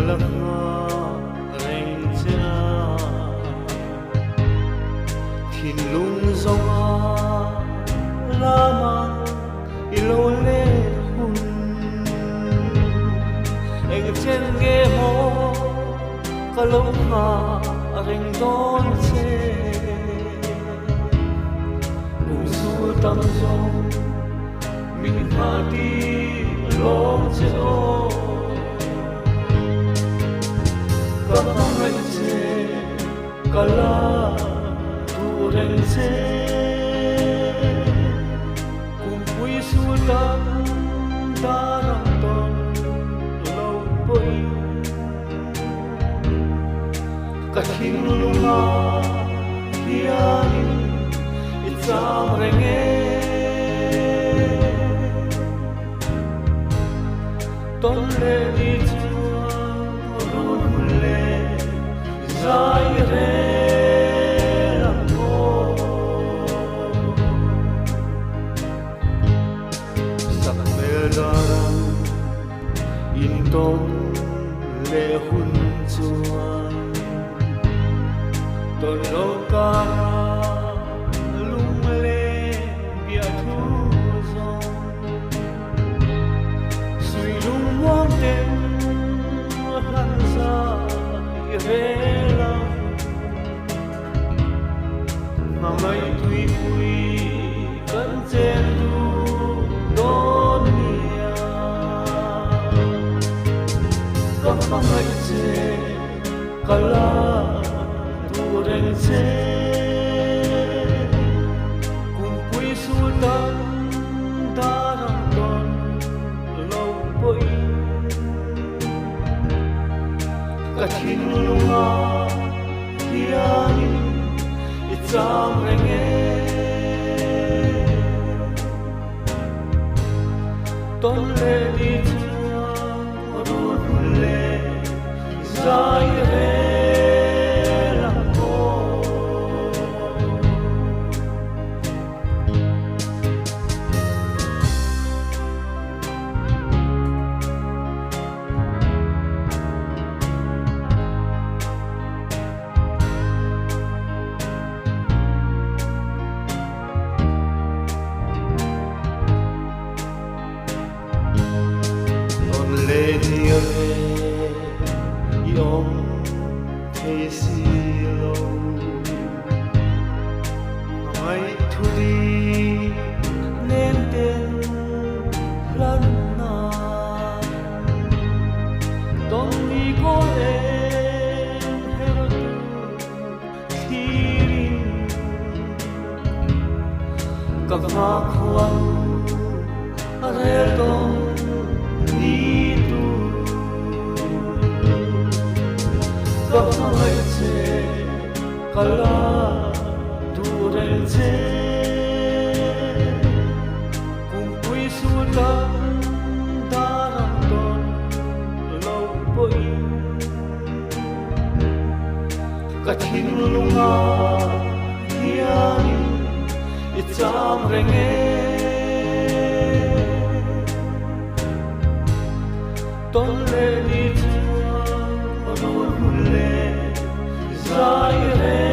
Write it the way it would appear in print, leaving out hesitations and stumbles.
lắc rèn cha thìn lung rong lama ilo le hun anh trên nghe mô có lâu mà rèn đón che cùng du tâm dòng mình hạ đi lo cho các anh che kala tu rèn che cùng quý su tâm ta rằng ton lâu bội cả hin luma hianin itam renge ton le đi chuan run le zai re lam mo sak mel daram in ton le hun chuan ton lo ka lung le bia thu zong sui lung mong ten han sa re la mà ngay tùy tùy cân trên tu đón nia các phong ngay chê kala tu rèn chê cùng quý su tâm ta rằng con lâu bội cả thiên luma hianin itam renge ton le đi chuan run le zai re lam mo le nia re yom thế si lo ai thu đi nên tên lần na don đi có lên hero tu thirin các ma khoan re don ni tu các hai che kala tu rèn che cùng quý su tâm ta rằng ton lâu bội cả thiên luma hianin itam renge ton le đi chuan run le zai re